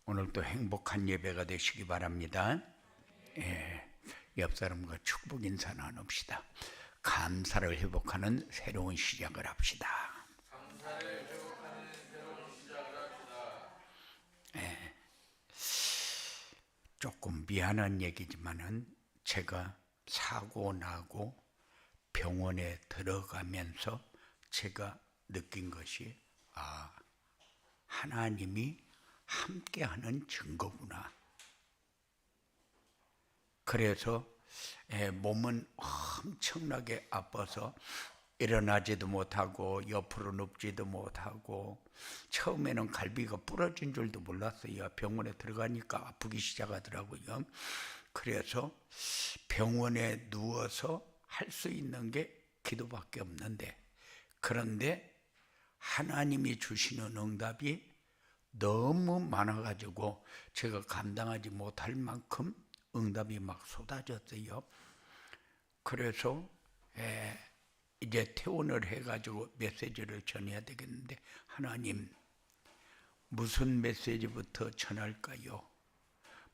오늘도 행복한 예배가 되시기 바랍니다. 예, 옆 사람과 축복 인사 나눕시다. 감사를 회복하는 새로운 시작을 합시다. 예, 조금 미안한 얘기지만은 제가 사고 나고 병원에 들어가면서 제가 느낀 것이 하나님이 함께하는 증거구나. 그래서 몸은 엄청나게 아파서 일어나지도 못하고 옆으로 눕지도 못하고 처음에는 갈비가 부러진 줄도 몰랐어요. 병원에 들어가니까 아프기 시작하더라고요. 그래서 병원에 누워서 할 수 있는 게 기도밖에 없는데, 그런데 하나님이 주시는 응답이 너무 많아가지고 제가 감당하지 못할 만큼 응답이 막 쏟아졌어요. 그래서 이제 퇴원을 해가지고 메시지를 전해야 되겠는데, 하나님 무슨 메시지부터 전할까요?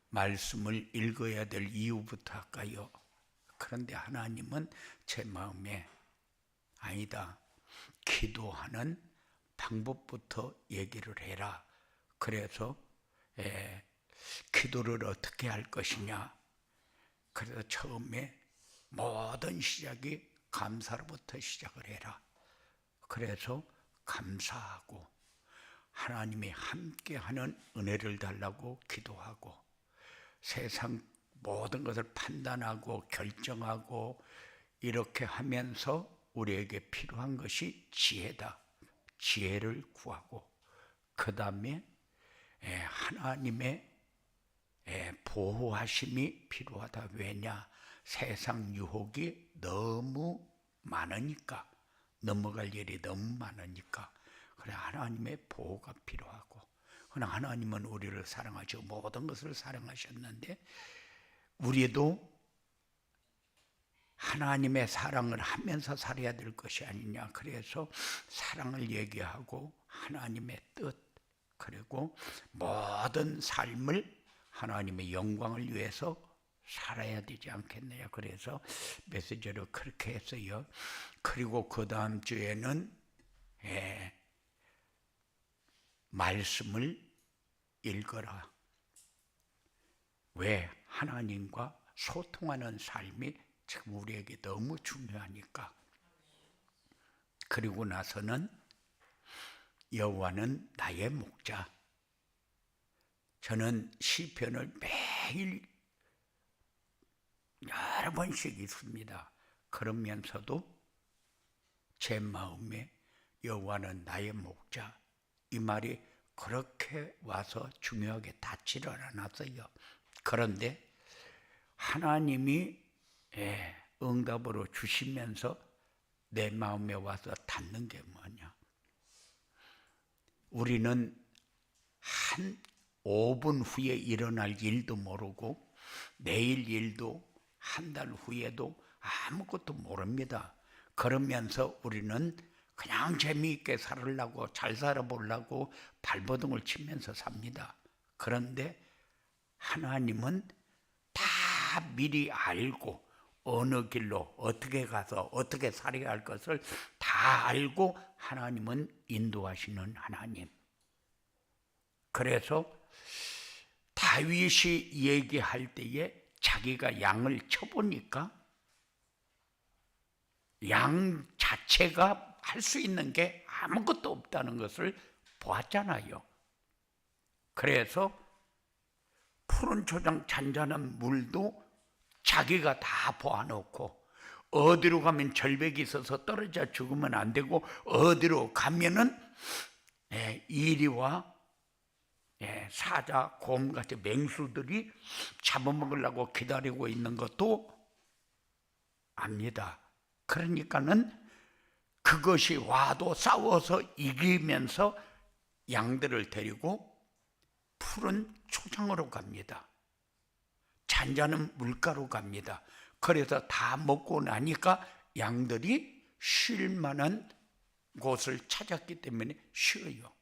말씀을 읽어야 될 이유부터 할까요? 그런데 하나님은 제 마음에 아니다, 기도하는 방법부터 얘기를 해라. 그래서 기도를 어떻게 할 것이냐. 그래서 처음에 모든 시작이 감사로부터 시작을 해라. 그래서 감사하고 하나님이 함께하는 은혜를 달라고 기도하고, 세상 모든 것을 판단하고 결정하고 이렇게 하면서 우리에게 필요한 것이 지혜다. 지혜를 구하고, 그 다음에 하나님의 보호하심이 필요하다. 왜냐? 세상 유혹이 너무 많으니까, 넘어갈 일이 너무 많으니까. 그래, 하나님의 보호가 필요하고, 그러나 하나님은 우리를 사랑하시고 모든 것을 사랑하셨는데 우리도 하나님의 사랑을 하면서 살아야 될 것이 아니냐. 그래서 사랑을 얘기하고 하나님의 뜻, 그리고 모든 삶을 하나님의 영광을 위해서 살아야 되지 않겠느냐. 그래서 메시지를 그렇게 했어요. 그리고 그 다음 주에는 말씀을 읽어라. 왜? 하나님과 소통하는 삶이 지금 우리에게 너무 중요하니까. 그리고 나서는 여호와는 나의 목자. 저는 시편을 매일 여러 번씩 읽습니다. 그러면서도 제 마음에 여호와는 나의 목자, 이 말이 그렇게 와서 중요하게 닿지를 않았어요. 그런데 하나님이 응답으로 주시면서 내 마음에 와서 닿는 게 뭐냐. 우리는 한 5분 후에 일어날 일도 모르고 내일 일도 한 달 후에도 아무것도 모릅니다. 그러면서 우리는 그냥 재미있게 살으려고, 잘 살아보려고 발버둥을 치면서 삽니다. 그런데 하나님은 다 미리 알고 어느 길로 어떻게 가서 어떻게 살아야 할 것을 다 알고 하나님은 인도하시는 하나님. 그래서 다윗이 얘기할 때에 자기가 양을 쳐보니까 양 자체가 할 수 있는 게 아무것도 없다는 것을 보았잖아요. 그래서 푸른 초장 잔잔한 물도 자기가 다 보아놓고, 어디로 가면 절벽이 있어서 떨어져 죽으면 안 되고, 어디로 가면은 이리와 사자, 곰 같은 맹수들이 잡아먹으려고 기다리고 있는 것도 압니다. 그러니까는 그것이 와도 싸워서 이기면서 양들을 데리고 푸른 초장으로 갑니다. 잔잔한 물가로 갑니다. 그래서 다 먹고 나니까 양들이 쉴 만한 곳을 찾았기 때문에 쉬어요.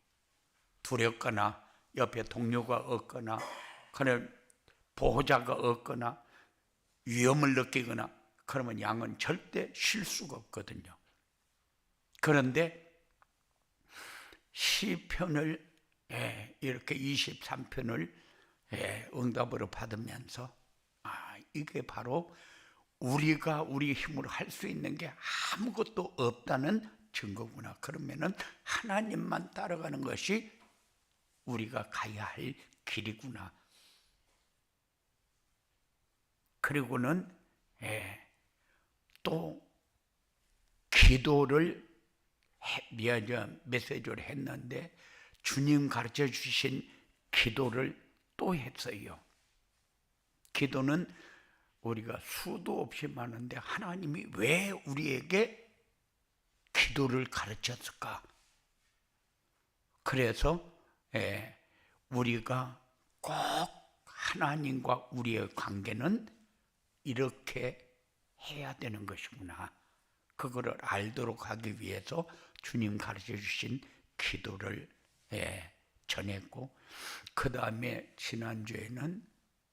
두렵거나 옆에 동료가 없거나 그런 보호자가 없거나 위험을 느끼거나 그러면 양은 절대 쉴 수가 없거든요. 그런데 시편을 이렇게 23편을 응답으로 받으면서 이게 바로 우리가 우리 힘으로 할 수 있는 게 아무것도 없다는 증거구나. 그러면은 하나님만 따라가는 것이 우리가 가야 할 길이구나. 그리고는 또 기도를 메시지를 했는데 주님 가르쳐 주신 기도를 또 했어요. 기도는 우리가 수도 없이 많은데 하나님이 왜 우리에게 기도를 가르쳤을까? 그래서 우리가 꼭 하나님과 우리의 관계는 이렇게 해야 되는 것이구나. 그거를 알도록 하기 위해서 주님 가르쳐 주신 기도를 전했고, 그 다음에 지난주에는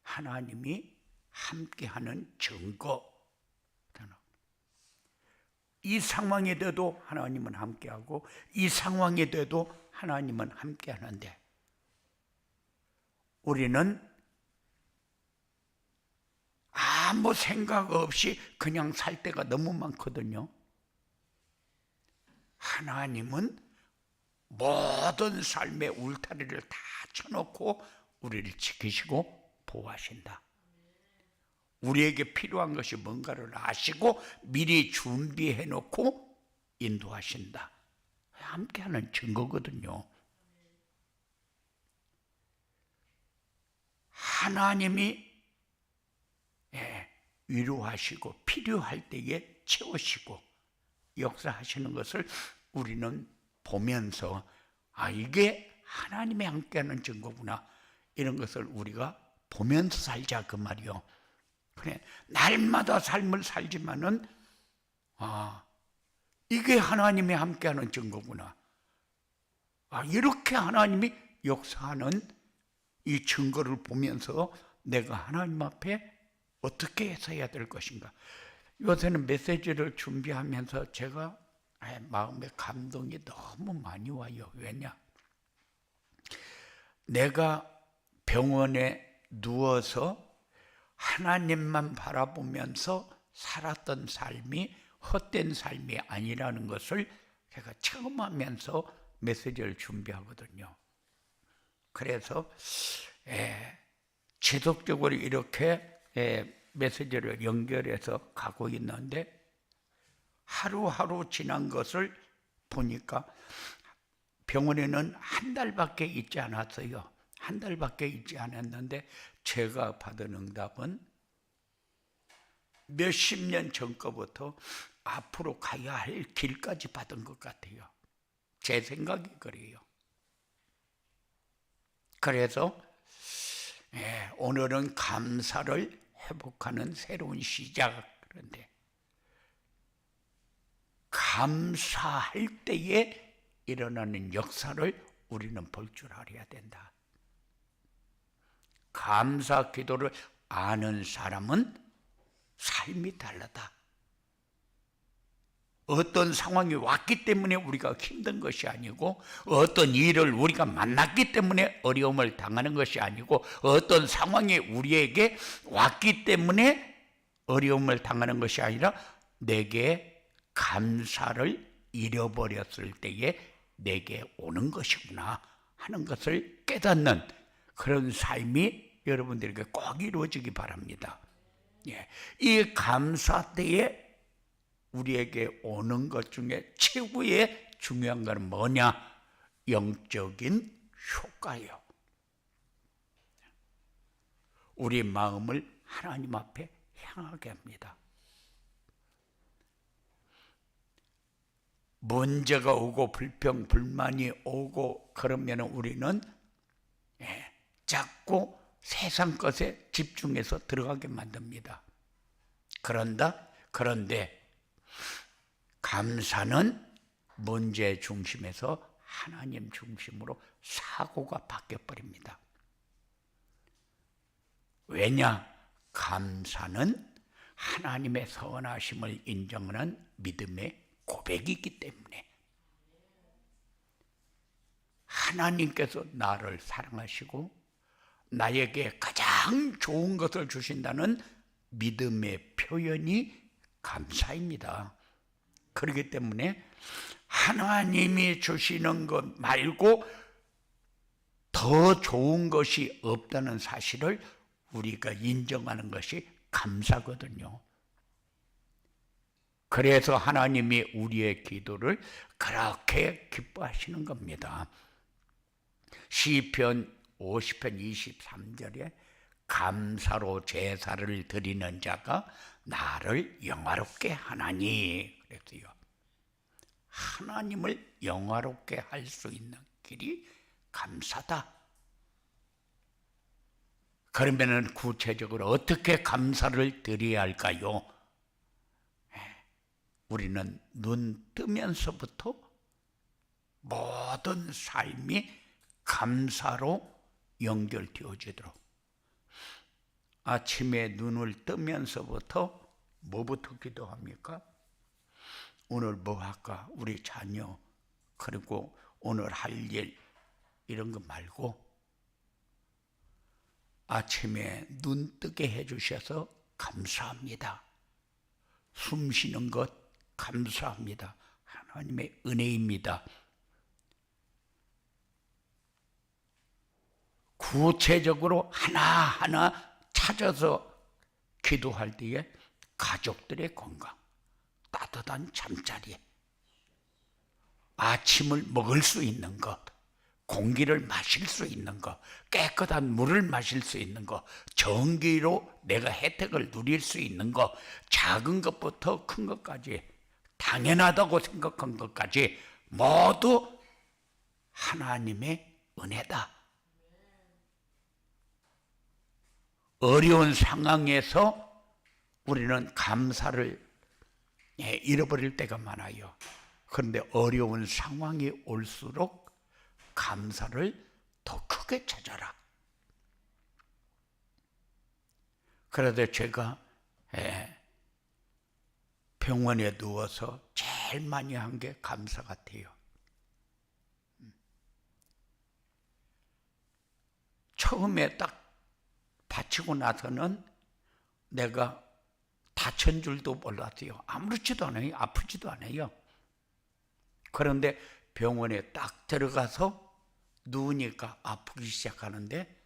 하나님이 함께하는 증거, 이 상황에 돼도 하나님은 함께하고 이 상황에 돼도 하나님은 함께하는데 우리는 아무 생각 없이 그냥 살 때가 너무 많거든요. 하나님은 모든 삶의 울타리를 다 쳐놓고 우리를 지키시고 보호하신다. 우리에게 필요한 것이 뭔가를 아시고 미리 준비해 놓고 인도하신다. 함께하는 증거거든요. 하나님이 위로하시고 필요할 때에 채우시고 역사하시는 것을 우리는 보면서 이게 하나님이 함께하는 증거구나, 이런 것을 우리가 보면서 살자 그 말이요. 그래, 날마다 삶을 살지만은 이게 하나님이 함께하는 증거구나. 이렇게 하나님이 역사하는 이 증거를 보면서 내가 하나님 앞에 어떻게 서야 될 것인가. 요새는 메시지를 준비하면서 제가 마음에 감동이 너무 많이 와요. 왜냐? 내가 병원에 누워서 하나님만 바라보면서 살았던 삶이 헛된 삶이 아니라는 것을 제가 체험하면서 메시지를 준비하거든요. 그래서 지속적으로 이렇게 메시지를 연결해서 가고 있는데 하루하루 지난 것을 보니까 병원에는 한 달밖에 있지 않았어요. 한 달밖에 있지 않았는데 제가 받은 응답은 몇십 년 전 거부터 앞으로 가야 할 길까지 받은 것 같아요. 제 생각이 그래요. 그래서 오늘은 감사를 회복하는 새로운 시작. 그런데 감사할 때에 일어나는 역사를 우리는 볼 줄 알아야 된다. 감사 기도를 아는 사람은 삶이 다르다. 어떤 상황이 왔기 때문에 우리가 힘든 것이 아니고, 어떤 일을 우리가 만났기 때문에 어려움을 당하는 것이 아니고, 어떤 상황이 우리에게 왔기 때문에 어려움을 당하는 것이 아니라 내게 감사를 잃어버렸을 때에 내게 오는 것이구나 하는 것을 깨닫는 그런 삶이 여러분들에게 꼭 이루어지기 바랍니다. 이 감사 때에 우리에게 오는 것 중에 최고의 중요한 것은 뭐냐? 영적인 효과예요. 우리 마음을 하나님 앞에 향하게 합니다. 문제가 오고 불평, 불만이 오고 그러면 우리는 자꾸 세상 것에 집중해서 들어가게 만듭니다. 그런데 감사는 문제 중심에서 하나님 중심으로 사고가 바뀌어버립니다. 왜냐? 감사는 하나님의 선하심을 인정하는 믿음의 고백이기 때문에. 하나님께서 나를 사랑하시고 나에게 가장 좋은 것을 주신다는 믿음의 표현이 감사입니다. 그렇기 때문에 하나님이 주시는 것 말고 더 좋은 것이 없다는 사실을 우리가 인정하는 것이 감사거든요. 그래서 하나님이 우리의 기도를 그렇게 기뻐하시는 겁니다. 시편 50편 23절에 감사로 제사를 드리는 자가 나를 영화롭게 하나니 그랬어요. 하나님을 영화롭게 할 수 있는 길이 감사다. 그러면 구체적으로 어떻게 감사를 드려야 할까요? 우리는 눈 뜨면서부터 모든 삶이 감사로 연결되어지도록, 아침에 눈을 뜨면서부터 뭐부터 기도합니까? 오늘 뭐 할까? 우리 자녀, 그리고 오늘 할 일, 이런 거 말고 아침에 눈 뜨게 해주셔서 감사합니다. 숨 쉬는 것 감사합니다. 하나님의 은혜입니다. 구체적으로 하나하나 찾아서 기도할 때에 가족들의 건강, 따뜻한 잠자리, 아침을 먹을 수 있는 것, 공기를 마실 수 있는 것, 깨끗한 물을 마실 수 있는 것, 전기로 내가 혜택을 누릴 수 있는 것, 작은 것부터 큰 것까지, 당연하다고 생각한 것까지 모두 하나님의 은혜다. 어려운 상황에서 우리는 감사를 잃어버릴 때가 많아요. 그런데 어려운 상황이 올수록 감사를 더 크게 찾아라. 그래도 제가 병원에 누워서 제일 많이 한 게 감사 같아요. 처음에 딱 다치고 나서는 내가 다친 줄도 몰랐어요. 아무렇지도 않아요. 아프지도 않아요. 그런데 병원에 딱 들어가서 누우니까 아프기 시작하는데,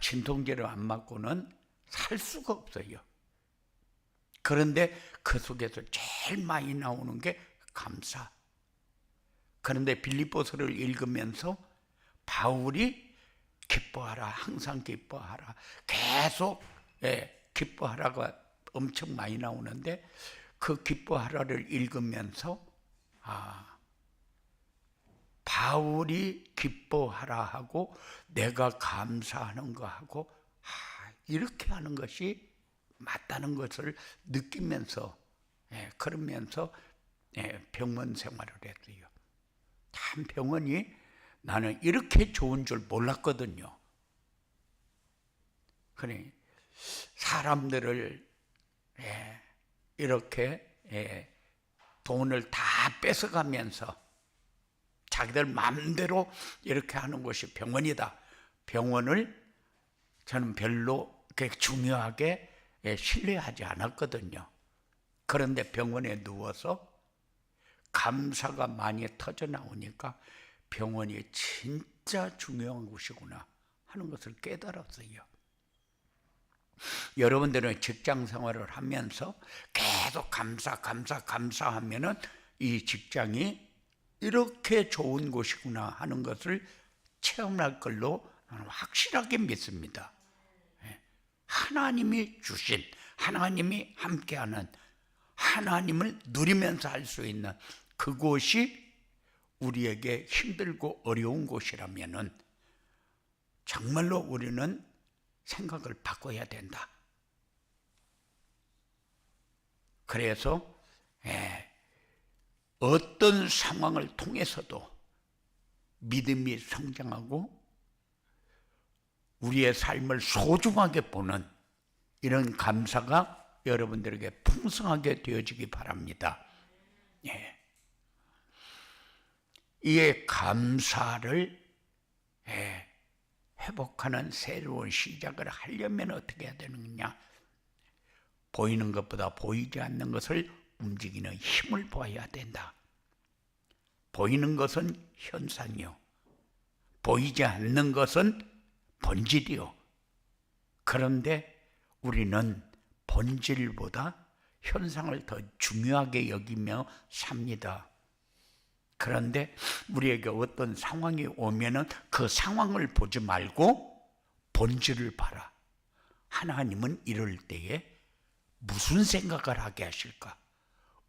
진통제를 안 맞고는 살 수가 없어요. 그런데 그 속에서 제일 많이 나오는 게 감사. 그런데 빌립보서를 읽으면서 바울이 기뻐하라, 항상 기뻐하라, 계속 기뻐하라가 엄청 많이 나오는데, 그 기뻐하라를 읽으면서 바울이 기뻐하라 하고 내가 감사하는 거 하고 이렇게 하는 것이 맞다는 것을 느끼면서 그러면서 병원 생활을 했어요. 참 병원이 나는 이렇게 좋은 줄 몰랐거든요. 그래 사람들을 이렇게 돈을 다 뺏어가면서 자기들 마음대로 이렇게 하는 것이 병원이다. 병원을 저는 별로 그렇게 중요하게 신뢰하지 않았거든요. 그런데 병원에 누워서 감사가 많이 터져 나오니까 병원이 진짜 중요한 곳이구나 하는 것을 깨달았어요. 여러분들은 직장 생활을 하면서 계속 감사하면은 이 직장이 이렇게 좋은 곳이구나 하는 것을 체험할 걸로 저는 확실하게 믿습니다. 하나님이 주신, 하나님이 함께하는, 하나님을 누리면서 할 수 있는 그곳이 우리에게 힘들고 어려운 곳이라면은 정말로 우리는 생각을 바꿔야 된다. 그래서 어떤 상황을 통해서도 믿음이 성장하고 우리의 삶을 소중하게 보는 이런 감사가 여러분들에게 풍성하게 되어지기 바랍니다. 예. 이 감사를 회복하는 새로운 시작을 하려면 어떻게 해야 되느냐? 보이는 것보다 보이지 않는 것을 움직이는 힘을 보아야 된다. 보이는 것은 현상이요, 보이지 않는 것은 본질이요. 그런데 우리는 본질보다 현상을 더 중요하게 여기며 삽니다. 그런데 우리에게 어떤 상황이 오면은 그 상황을 보지 말고 본질을 봐라. 하나님은 이럴 때에 무슨 생각을 하게 하실까?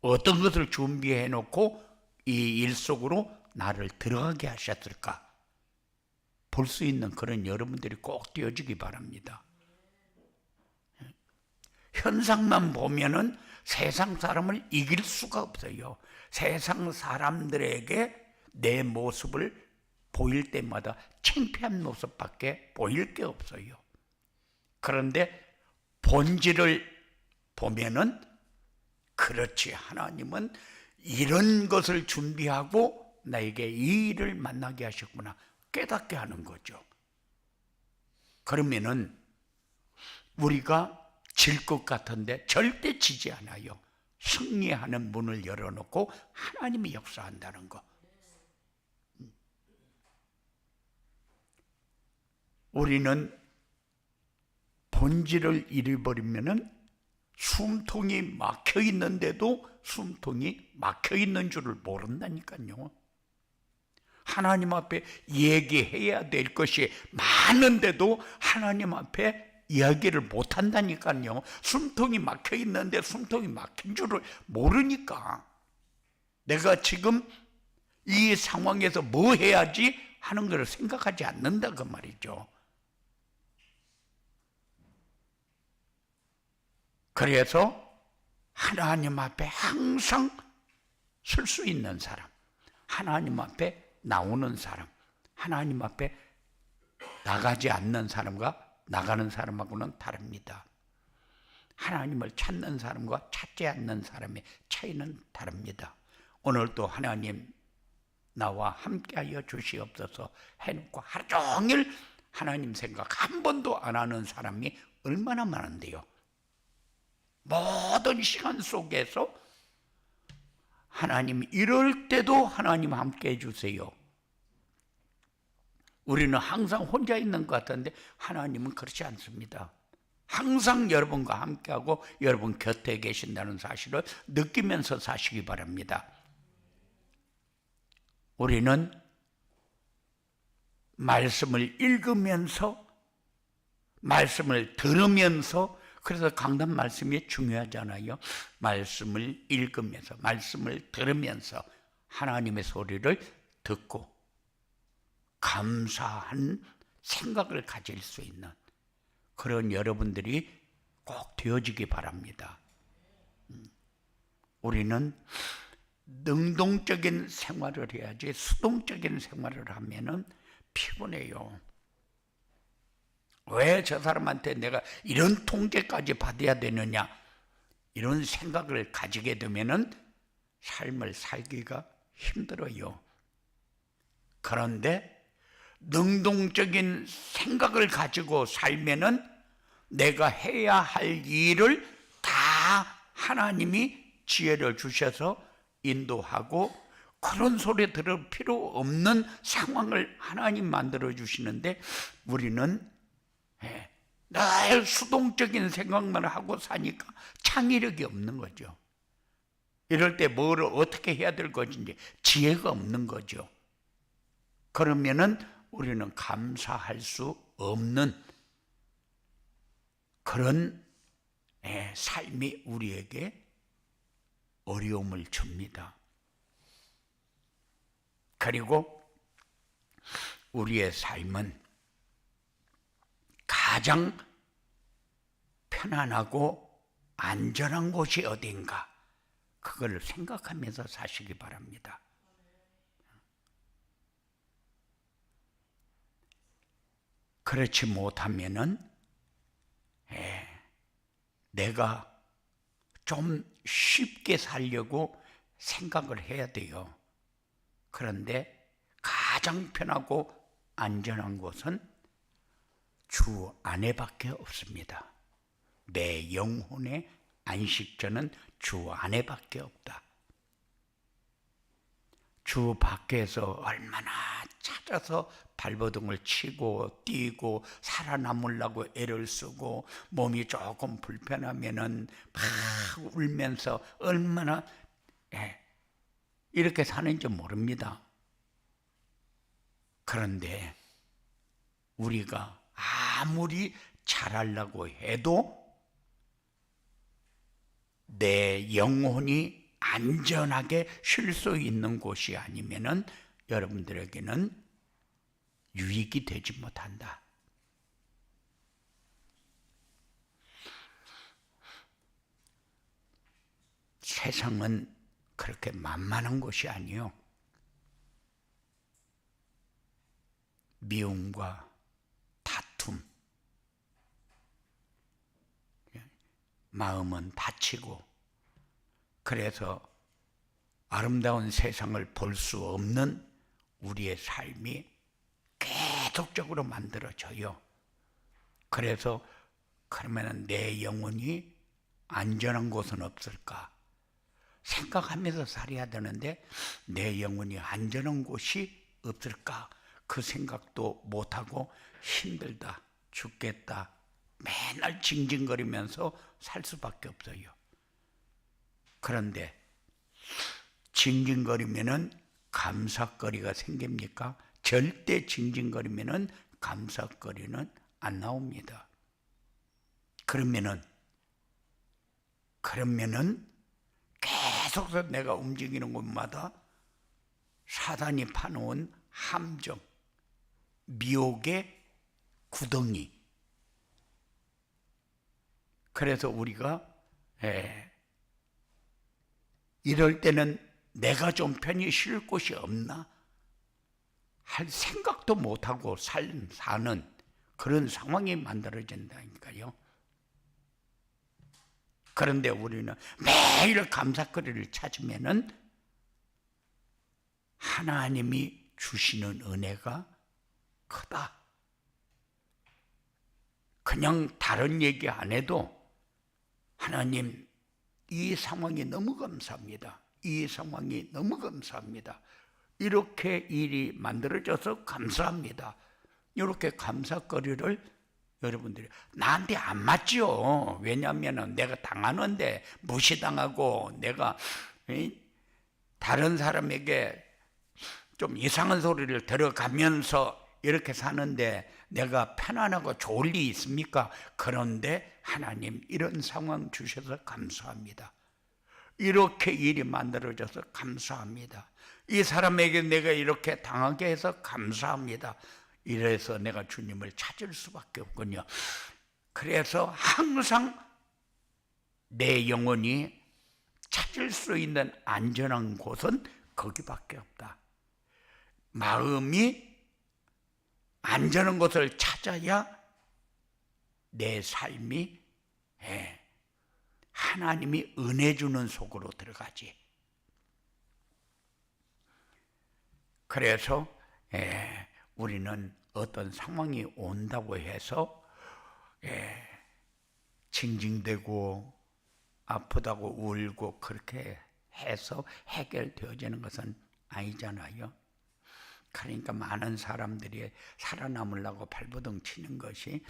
어떤 것을 준비해 놓고 이 일 속으로 나를 들어가게 하셨을까? 볼 수 있는 그런 여러분들이 꼭 되어지기 바랍니다. 현상만 보면은 세상 사람을 이길 수가 없어요. 세상 사람들에게 내 모습을 보일 때마다 창피한 모습밖에 보일 게 없어요. 그런데 본질을 보면은 그렇지, 하나님은 이런 것을 준비하고 나에게 이 일을 만나게 하셨구나 깨닫게 하는 거죠. 그러면은 우리가 질 것 같은데 절대 지지 않아요. 승리하는 문을 열어놓고 하나님이 역사한다는 거. 우리는 본질을 잃어버리면은 숨통이 막혀 있는데도 숨통이 막혀 있는 줄을 모른다니까요. 하나님 앞에 얘기해야 될 것이 많은데도 하나님 앞에 이야기를 못 한다니까요. 숨통이 막혀 있는데 숨통이 막힌 줄을 모르니까 내가 지금 이 상황에서 뭐 해야지 하는 것을 생각하지 않는다 그 말이죠. 그래서 하나님 앞에 항상 설 수 있는 사람, 하나님 앞에 나오는 사람, 하나님 앞에 나가지 않는 사람과 나가는 사람하고는 다릅니다. 하나님을 찾는 사람과 찾지 않는 사람의 차이는 다릅니다. 오늘도 하나님 나와 함께하여 주시옵소서 해놓고 하루 종일 하나님 생각 한 번도 안 하는 사람이 얼마나 많은데요. 모든 시간 속에서 하나님 이럴 때도 하나님 함께 해주세요. 우리는 항상 혼자 있는 것 같은데 하나님은 그렇지 않습니다. 항상 여러분과 함께하고 여러분 곁에 계신다는 사실을 느끼면서 사시기 바랍니다. 우리는 말씀을 읽으면서 말씀을 들으면서, 그래서 강단 말씀이 중요하잖아요. 말씀을 읽으면서 말씀을 들으면서 하나님의 소리를 듣고 감사한 생각을 가질 수 있는 그런 여러분들이 꼭 되어지기 바랍니다. 우리는 능동적인 생활을 해야지 수동적인 생활을 하면은 피곤해요. 왜 저 사람한테 내가 이런 통제까지 받아야 되느냐, 이런 생각을 가지게 되면은 삶을 살기가 힘들어요. 그런데 능동적인 생각을 가지고 살면은 내가 해야 할 일을 다 하나님이 지혜를 주셔서 인도하고, 그런 소리 들을 필요 없는 상황을 하나님 만들어 주시는데 우리는 늘 수동적인 생각만 하고 사니까 창의력이 없는 거죠. 이럴 때 뭐를 어떻게 해야 될 것인지 지혜가 없는 거죠. 그러면은 우리는 감사할 수 없는 그런 삶이 우리에게 어려움을 줍니다. 그리고 우리의 삶은 가장 편안하고 안전한 곳이 어딘가, 그걸 생각하면서 사시기 바랍니다. 그렇지 못하면은 내가 좀 쉽게 살려고 생각을 해야 돼요. 그런데 가장 편하고 안전한 곳은 주 안에밖에 없습니다. 내 영혼의 안식처는 주 안에밖에 없다. 주 밖에서 얼마나 찾아서 발버둥을 치고 뛰고 살아남으려고 애를 쓰고 몸이 조금 불편하면은 막 울면서 얼마나 이렇게 사는지 모릅니다. 그런데 우리가 아무리 잘하려고 해도 내 영혼이 안전하게 쉴 수 있는 곳이 아니면은 여러분들에게는 유익이 되지 못한다. 세상은 그렇게 만만한 곳이 아니요. 미움과 다툼, 마음은 다치고, 그래서 아름다운 세상을 볼 수 없는 우리의 삶이 계속적으로 만들어져요. 그래서 그러면 내 영혼이 안전한 곳은 없을까 생각하면서 살아야 되는데, 내 영혼이 안전한 곳이 없을까 그 생각도 못하고 힘들다, 죽겠다 맨날 징징거리면서 살 수밖에 없어요. 그런데 징징거리면은 감사거리가 생깁니까? 절대 징징거리면은 감사거리는 안 나옵니다. 그러면은 계속해서 내가 움직이는 곳마다 사단이 파놓은 함정, 미혹의 구덩이. 그래서 우리가 이럴 때는 내가 좀 편히 쉴 곳이 없나 할 생각도 못하고 사는 그런 상황이 만들어진다니까요. 그런데 우리는 매일 감사거리를 찾으면은 하나님이 주시는 은혜가 크다. 그냥 다른 얘기 안 해도 하나님, 이 상황이 너무 감사합니다. 이 상황이 너무 감사합니다. 이렇게 일이 만들어져서 감사합니다. 이렇게 감사거리를 여러분들이 나한테 안 맞죠. 왜냐하면 내가 당하는데 무시당하고 내가 다른 사람에게 좀 이상한 소리를 들어가면서 이렇게 사는데 내가 편안하고 좋을 리 있습니까? 그런데 하나님, 이런 상황 주셔서 감사합니다. 이렇게 일이 만들어져서 감사합니다. 이 사람에게 내가 이렇게 당하게 해서 감사합니다. 이래서 내가 주님을 찾을 수밖에 없군요. 그래서 항상 내 영혼이 찾을 수 있는 안전한 곳은 거기밖에 없다. 마음이 안전한 곳을 찾아야 내 삶이 하나님이 은혜 주는 속으로 들어가지. 그래서 우리는 어떤 상황이 온다고 해서 징징대고 아프다고 울고 그렇게 해서 해결되어지는 것은 아니잖아요. 그러니까 많은 사람들이 살아남으려고 발버둥 치는 것이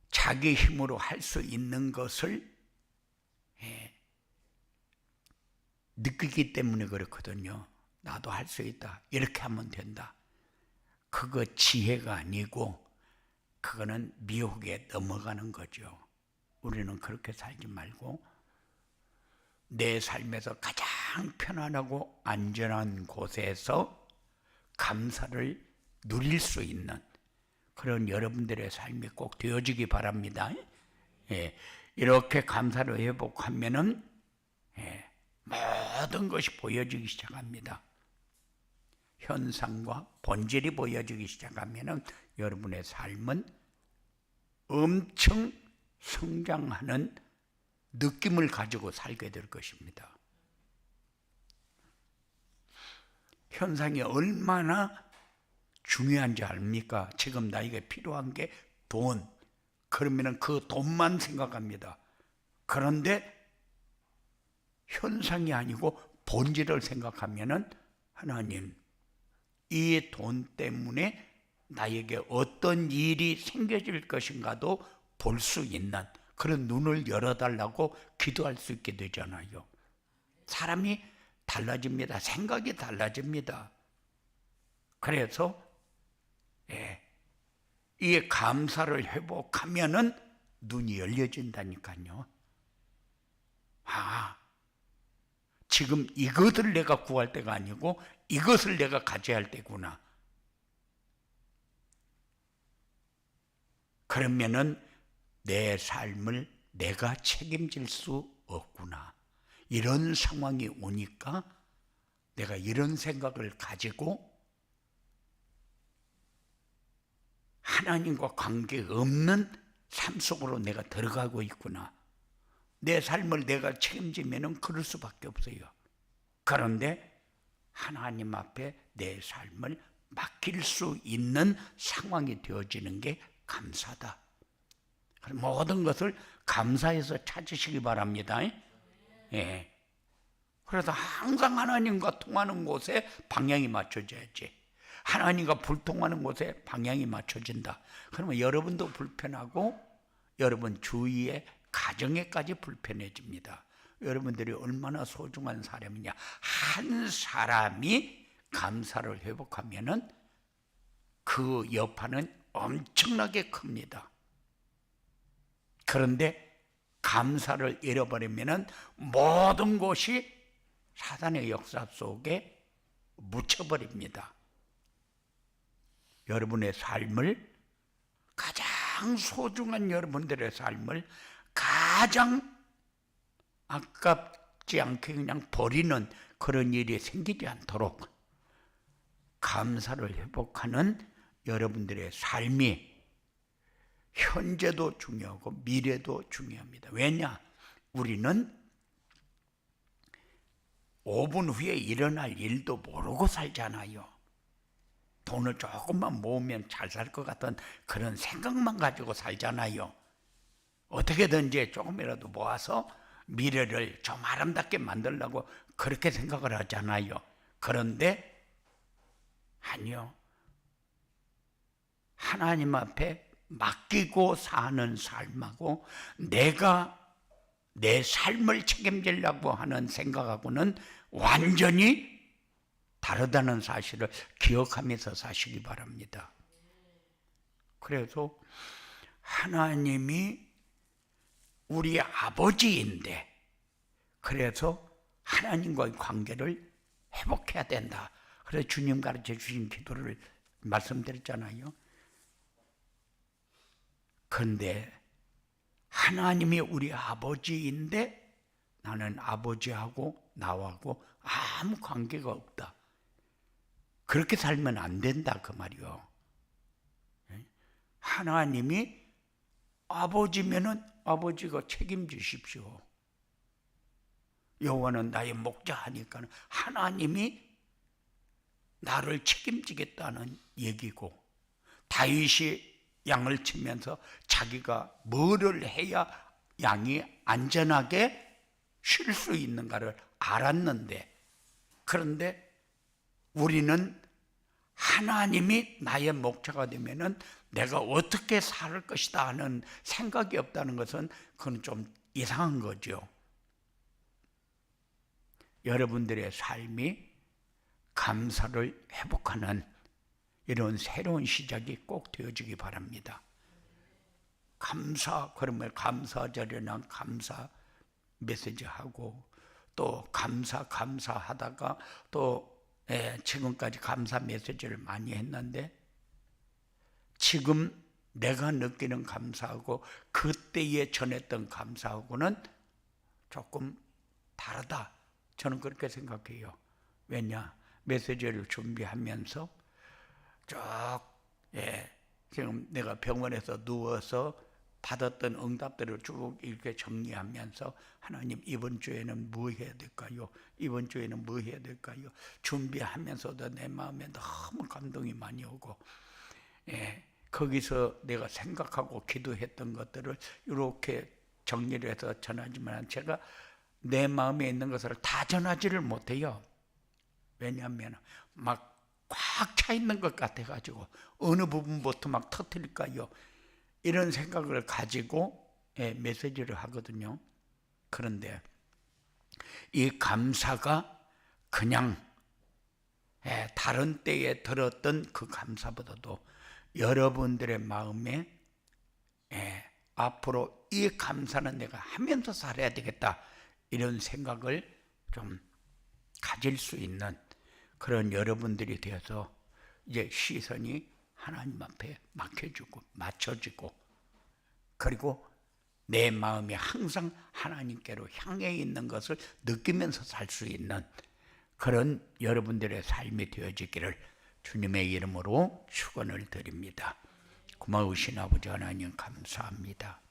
자기 힘으로 할 수 있는 것을 느끼기 때문에 그렇거든요. 나도 할 수 있다, 이렇게 하면 된다. 그거 지혜가 아니고 그거는 미혹에 넘어가는 거죠. 우리는 그렇게 살지 말고 내 삶에서 가장 편안하고 안전한 곳에서 감사를 누릴 수 있는 그런 여러분들의 삶이 꼭 되어지기 바랍니다. 이렇게 감사를 회복하면은 모든 것이 보여지기 시작합니다. 현상과 본질이 보여지기 시작하면 여러분의 삶은 엄청 성장하는 느낌을 가지고 살게 될 것입니다. 현상이 얼마나 중요한지 압니까? 지금 나에게 필요한 게 돈. 그러면 그 돈만 생각합니다. 그런데 현상이 아니고 본질을 생각하면 하나님, 이 돈 때문에 나에게 어떤 일이 생겨질 것인가도 볼 수 있는 그런 눈을 열어달라고 기도할 수 있게 되잖아요. 사람이 달라집니다. 생각이 달라집니다. 그래서 이 감사를 회복하면은 눈이 열려진다니까요. 지금 이것을 내가 구할 때가 아니고 이것을 내가 가져야 할 때구나. 그러면은 내 삶을 내가 책임질 수 없구나. 이런 상황이 오니까 내가 이런 생각을 가지고 하나님과 관계없는 삶 속으로 내가 들어가고 있구나. 내 삶을 내가 책임지면 그럴 수밖에 없어요. 그런데 하나님 앞에 내 삶을 맡길 수 있는 상황이 되어지는 게 감사다. 모든 것을 감사해서 찾으시기 바랍니다. 그래서 항상 하나님과 통하는 곳에 방향이 맞춰져야지. 하나님과 불통하는 곳에 방향이 맞춰진다. 그러면 여러분도 불편하고 여러분 주위의 가정에까지 불편해집니다. 여러분들이 얼마나 소중한 사람이냐. 한 사람이 감사를 회복하면은 그 여파는 엄청나게 큽니다. 그런데 감사를 잃어버리면은 모든 것이 사단의 역사 속에 묻혀버립니다. 여러분의 삶을, 가장 소중한 여러분들의 삶을 가장 아깝지 않게 그냥 버리는 그런 일이 생기지 않도록 감사를 회복하는 여러분들의 삶이 현재도 중요하고 미래도 중요합니다. 왜냐? 우리는 5분 후에 일어날 일도 모르고 살잖아요. 돈을 조금만 모으면 잘 살 것 같은 그런 생각만 가지고 살잖아요. 어떻게든지 조금이라도 모아서 미래를 좀 아름답게 만들려고 그렇게 생각을 하잖아요. 그런데 아니요. 하나님 앞에 맡기고 사는 삶하고 내가 내 삶을 책임지려고 하는 생각하고는 완전히 다르다는 사실을 기억하면서 사시기 바랍니다. 그래서 하나님이 우리 아버지인데 그래서 하나님과의 관계를 회복해야 된다. 그래서 주님 가르쳐 주신 기도를 말씀드렸잖아요. 그런데 하나님이 우리 아버지인데 나는 아버지하고 나하고 아무 관계가 없다. 그렇게 살면 안 된다 그 말이요. 하나님이 아버지면은 아버지가 책임지십시오. 여호와는 나의 목자 하니까 하나님이 나를 책임지겠다는 얘기고, 다윗이 양을 치면서 자기가 뭐를 해야 양이 안전하게 쉴 수 있는가를 알았는데, 그런데 우리는 하나님이 나의 목자가 되면은 내가 어떻게 살 것이다 하는 생각이 없다는 것은 그건 좀 이상한 거죠. 여러분들의 삶이 감사를 회복하는 이런 새로운 시작이 꼭 되어지기 바랍니다. 감사, 그러면 감사절에는 감사 메시지 하고 또 감사하다가 또 지금까지 감사 메시지를 많이 했는데 지금 내가 느끼는 감사하고 그때에 전했던 감사하고는 조금 다르다. 저는 그렇게 생각해요. 왜냐? 메시지를 준비하면서 쭉, 지금 내가 병원에서 누워서 받았던 응답들을 쭉 이렇게 정리하면서 하나님 이번 주에는 뭐 해야 될까요? 이번 주에는 뭐 해야 될까요? 준비하면서도 내 마음에 너무 감동이 많이 오고, 거기서 내가 생각하고 기도했던 것들을 이렇게 정리를 해서 전하지만 제가 내 마음에 있는 것을 다 전하지를 못해요. 왜냐하면 막 꽉 차 있는 것 같아가지고 어느 부분부터 막 터뜨릴까요? 이런 생각을 가지고 메시지를 하거든요. 그런데 이 감사가 그냥 다른 때에 들었던 그 감사보다도 여러분들의 마음에 앞으로 이 감사는 내가 하면서 살아야 되겠다, 이런 생각을 좀 가질 수 있는 그런 여러분들이 되어서 이제 시선이 하나님 앞에 막혀주고 맞춰지고, 그리고 내 마음이 항상 하나님께로 향해 있는 것을 느끼면서 살 수 있는 그런 여러분들의 삶이 되어지기를 주님의 이름으로 축원을 드립니다. 고마우신 아버지 하나님 감사합니다.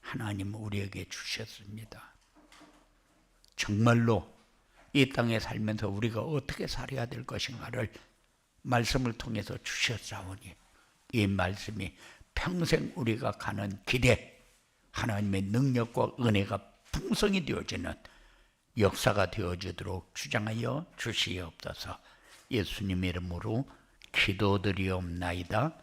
하나님 우리에게 주셨습니다. 정말로 이 땅에 살면서 우리가 어떻게 살아야 될 것인가를 말씀을 통해서 주셨사오니 이 말씀이 평생 우리가 가는 길에 하나님의 능력과 은혜가 풍성히 되어지는 역사가 되어지도록 주장하여 주시옵소서. 예수님의 이름으로 기도드리옵나이다.